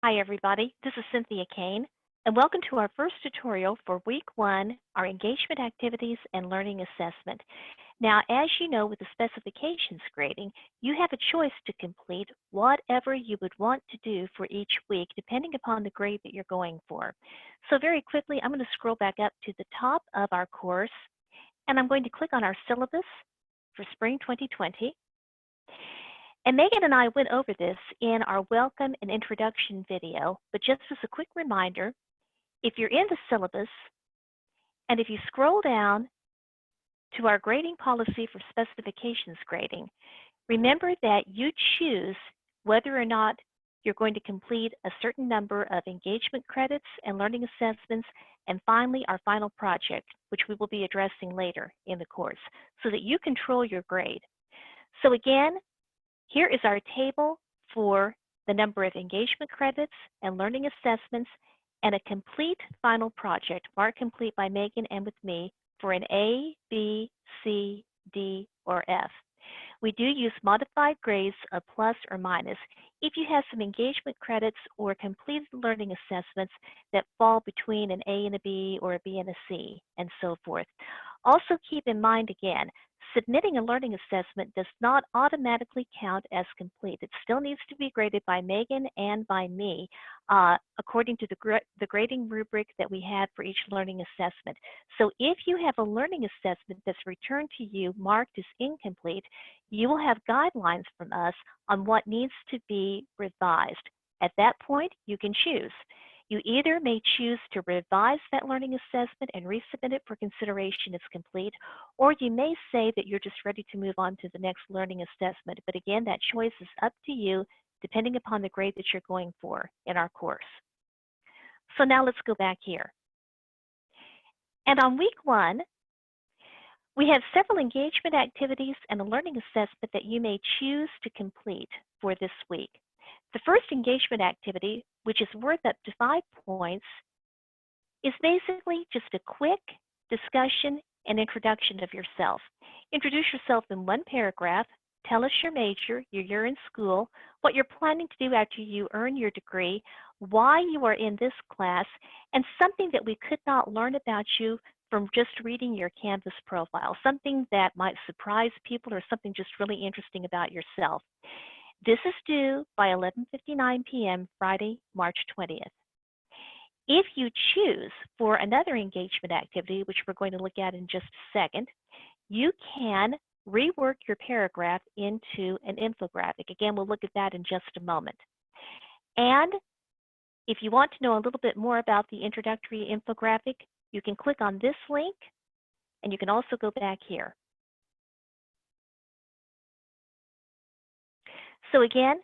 Hi everybody, this is Cynthia Kane, and welcome to our first tutorial for Week 1, our Engagement Activities and Learning Assessment. Now, as you know, with the specifications grading, you have a choice to complete whatever you would want to do for each week, depending upon the grade that you're going for. So very quickly, I'm going to scroll back up to the top of our course, and I'm going to click on our syllabus for Spring 2020. And Megan and I went over this in our welcome and introduction video, but just as a quick reminder, if you're in the syllabus, and if you scroll down to our grading policy for specifications grading, remember that you choose whether or not you're going to complete a certain number of engagement credits and learning assessments, and finally our final project, which we will be addressing later in the course, so that you control your grade. So again, here is our table for the number of engagement credits and learning assessments and a complete final project, marked complete by Megan and with me, for an A, B, C, D, or F. We do use modified grades of plus or minus if you have some engagement credits or completed learning assessments that fall between an A and a B or a B and a C, and so forth. Also keep in mind again, submitting a learning assessment does not automatically count as complete. It still needs to be graded by Megan and by me according to the grading rubric that we have for each learning assessment. So if you have a learning assessment that's returned to you marked as incomplete, you will have guidelines from us on what needs to be revised. At that point, you can choose. You either may choose to revise that learning assessment and resubmit it for consideration as complete, or you may say that you're just ready to move on to the next learning assessment. But again, that choice is up to you, depending upon the grade that you're going for in our course. So now let's go back here. And on week 1, we have several engagement activities and a learning assessment that you may choose to complete for this week. The first engagement activity, which is worth up to 5 points, is basically just a quick discussion and introduction of yourself. Introduce yourself in 1 paragraph. Tell us your major, your year in school, what you're planning to do after you earn your degree, why you are in this class, and something that we could not learn about you from just reading your Canvas profile, something that might surprise people or something just really interesting about yourself. This is due by 11:59 p.m. Friday, March 20th. If you choose for another engagement activity, which we're going to look at in just a second, you can rework your paragraph into an infographic. Again, we'll look at that in just a moment. And if you want to know a little bit more about the introductory infographic, you can click on this link, and you can also go back here. So again,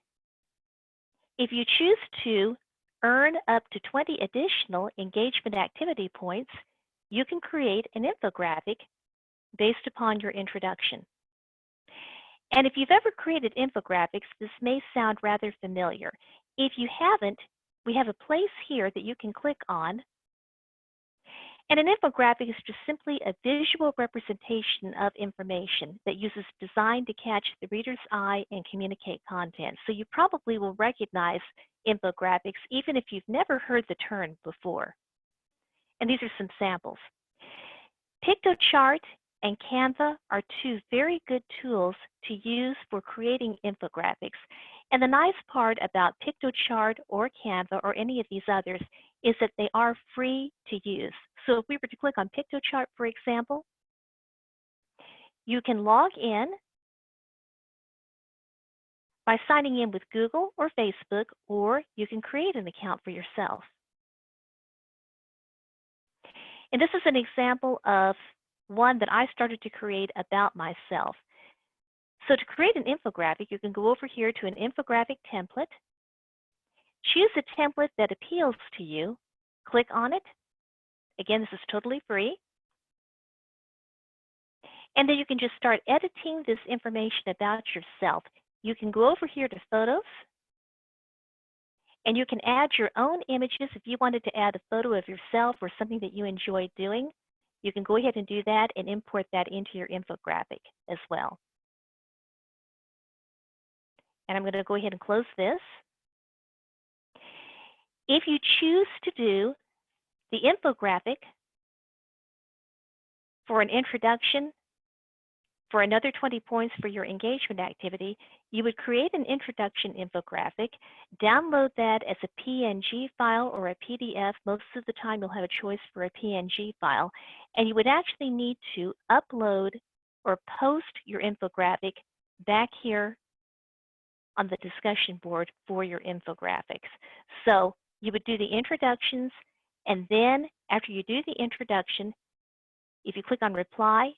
if you choose to earn up to 20 additional engagement activity points, you can create an infographic based upon your introduction. And if you've ever created infographics, this may sound rather familiar. If you haven't, we have a place here that you can click on. And an infographic is just simply a visual representation of information that uses design to catch the reader's eye and communicate content. So you probably will recognize infographics even if you've never heard the term before. And these are some samples. PictoChart and Canva are 2 very good tools to use for creating infographics. And the nice part about PictoChart or Canva or any of these others is that they are free to use. So if we were to click on PictoChart, for example, you can log in by signing in with Google or Facebook, or you can create an account for yourself. And this is an example of one that I started to create about myself. So to create an infographic, you can go over here to an infographic template, choose a template that appeals to you, click on it. Again, this is totally free. And then you can just start editing this information about yourself. You can go over here to Photos, and you can add your own images. If you wanted to add a photo of yourself or something that you enjoy doing, you can go ahead and do that and import that into your infographic as well. And I'm going to go ahead and close this. If you choose to do the infographic for an introduction for another 20 points for your engagement activity, you would create an introduction infographic, download that as a PNG file or a PDF. Most of the time you'll have a choice for a PNG file, and you would actually need to upload or post your infographic back here on the discussion board for your infographics. So you would do the introductions, and then after you do the introduction, if you click on reply,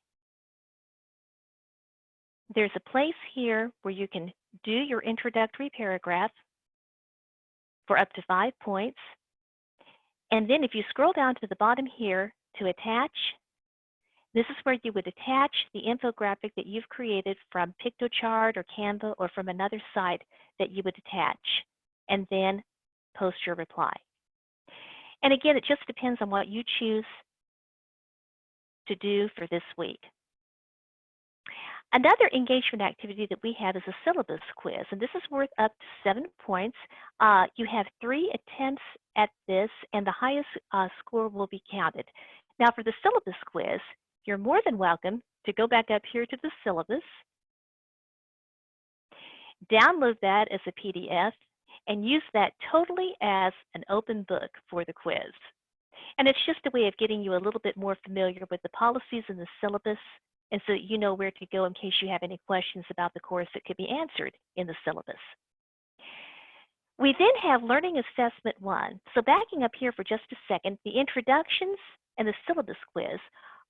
there's a place here where you can do your introductory paragraph for up to 5 points. And then if you scroll down to the bottom here to attach, this is where you would attach the infographic that you've created from Pictochart or Canva or from another site that you would attach, and then post your reply. And again, it just depends on what you choose to do for this week. Another engagement activity that we have is a syllabus quiz, and this is worth up to 7 points. You have 3 attempts at this, and the highest score will be counted. Now, for the syllabus quiz, you're more than welcome to go back up here to the syllabus, download that as a PDF, and use that totally as an open book for the quiz. And it's just a way of getting you a little bit more familiar with the policies in the syllabus, and so that you know where to go in case you have any questions about the course that could be answered in the syllabus. We then have Learning Assessment 1. So backing up here for just a second, the introductions and the syllabus quiz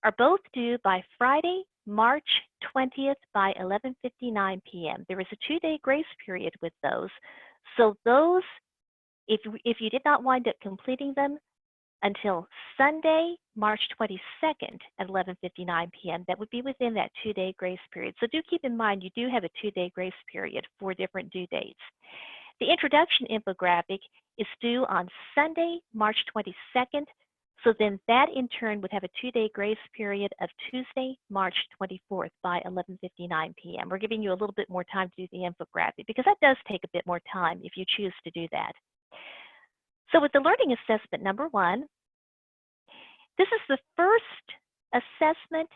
are both due by Friday, March 20th by 11:59 p.m. There is a 2-day grace period with those. So those, if you did not wind up completing them until Sunday, March 22nd at 11:59 p.m., that would be within that 2-day grace period. So do keep in mind you do have a 2-day grace period for different due dates. The introduction infographic is due on Sunday, March 22nd. So then that in turn would have a 2-day grace period of Tuesday, March 24th by 11:59 p.m. We're giving you a little bit more time to do the infographic because that does take a bit more time if you choose to do that. So with the Learning Assessment number 1, this is the first assessment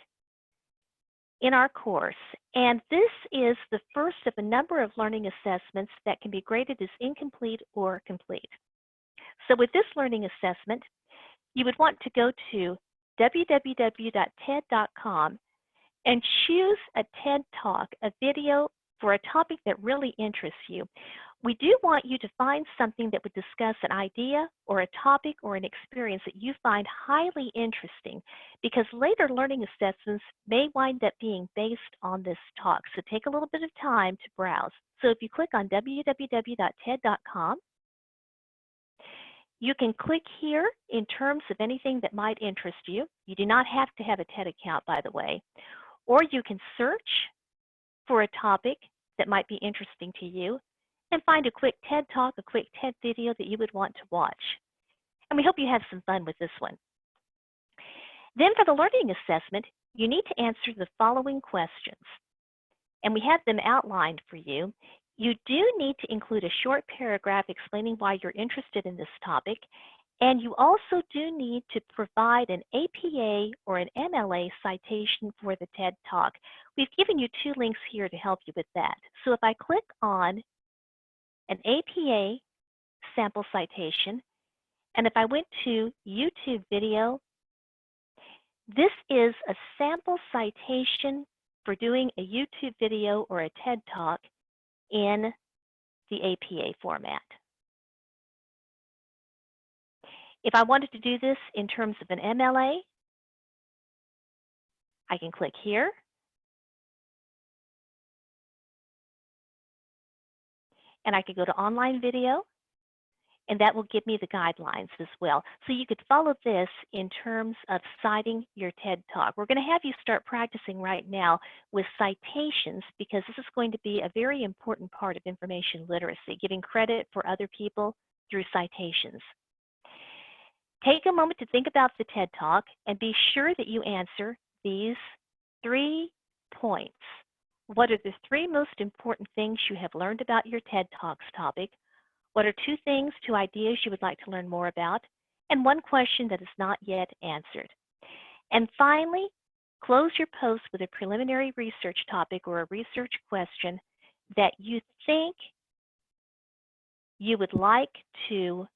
in our course, and this is the first of a number of learning assessments that can be graded as incomplete or complete. So with this learning assessment, you would want to go to www.ted.com and choose a TED Talk, a video for a topic that really interests you. We do want you to find something that would discuss an idea or a topic or an experience that you find highly interesting, because later learning assessments may wind up being based on this talk. So take a little bit of time to browse. So if you click on www.ted.com, you can click here in terms of anything that might interest you. You do not have to have a TED account, by the way. Or you can search for a topic that might be interesting to you and find a quick TED Talk, a quick TED video that you would want to watch. And we hope you have some fun with this one. Then for the learning assessment, you need to answer the following questions. And we have them outlined for you. You do need to include a short paragraph explaining why you're interested in this topic, and you also do need to provide an APA or an MLA citation for the TED Talk. We've given you 2 links here to help you with that. So if I click on an APA sample citation, and if I went to YouTube video, this is a sample citation for doing a YouTube video or a TED Talk in the APA format. If I wanted to do this in terms of an MLA, I can click here. And I could go to online video, and that will give me the guidelines as well. So you could follow this in terms of citing your TED Talk. We're going to have you start practicing right now with citations, because this is going to be a very important part of information literacy, giving credit for other people through citations. Take a moment to think about the TED Talk and be sure that you answer these 3 points. What are the 3 most important things you have learned about your TED Talks topic? What are 2 things, 2 ideas you would like to learn more about? And 1 question that is not yet answered. And finally, close your post with a preliminary research topic or a research question that you think you would like to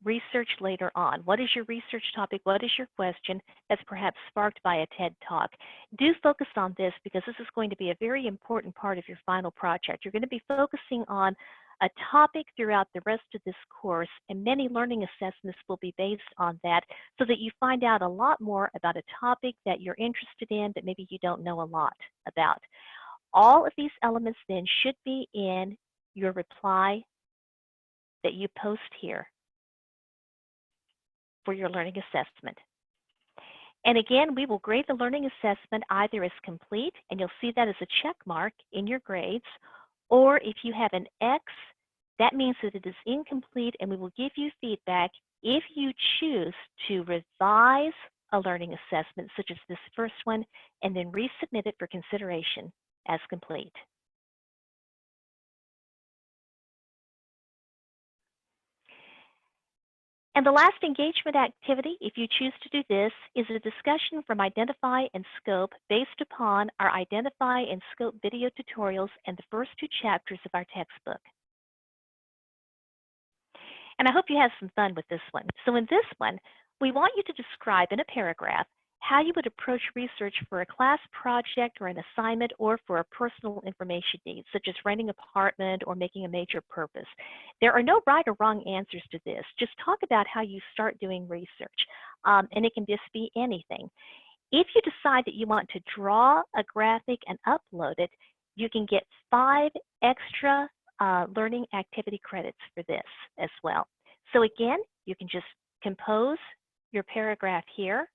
research later on. What is your research topic? What is your question that's perhaps sparked by a TED Talk? Do focus on this because this is going to be a very important part of your final project. You're going to be focusing on a topic throughout the rest of this course, and many learning assessments will be based on that so that you find out a lot more about a topic that you're interested in but maybe you don't know a lot about. All of these elements then should be in your reply that you post here for your learning assessment. And again, we will grade the learning assessment either as complete, and you'll see that as a check mark in your grades, or if you have an X, that means that it is incomplete, and we will give you feedback if you choose to revise a learning assessment, such as this first one, and then resubmit it for consideration as complete. And the last engagement activity, if you choose to do this, is a discussion from Identify and Scope based upon our Identify and Scope video tutorials and the first 2 chapters of our textbook. And I hope you have some fun with this one. So in this one, we want you to describe in a paragraph how you would approach research for a class project or an assignment or for a personal information need, such as renting an apartment or making a major purpose. There are no right or wrong answers to this. Just talk about how you start doing research, and it can just be anything. If you decide that you want to draw a graphic and upload it, you can get 5 extra learning activity credits for this as well. So again, you can just compose your paragraph here.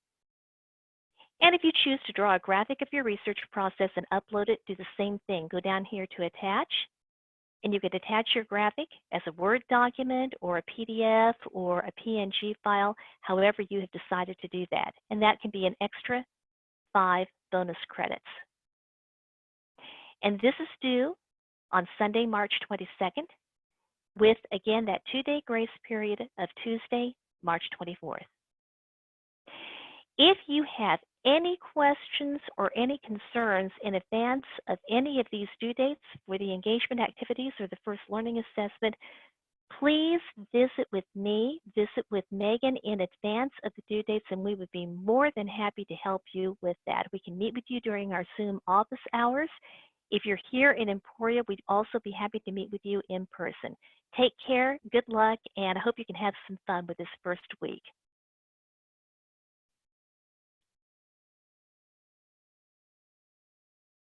And if you choose to draw a graphic of your research process and upload it, do the same thing. Go down here to attach, and you can attach your graphic as a Word document or a PDF or a PNG file, however you have decided to do that. And that can be an extra 5 bonus credits. And this is due on Sunday, March 22nd, with, again, that 2-day grace period of Tuesday, March 24th. If you have any questions or any concerns in advance of any of these due dates for the engagement activities or the first learning assessment, please visit with me, visit with Megan in advance of the due dates, and we would be more than happy to help you with that. We can meet with you during our Zoom office hours. If you're here in Emporia, we'd also be happy to meet with you in person. Take care, good luck, and I hope you can have some fun with this first week.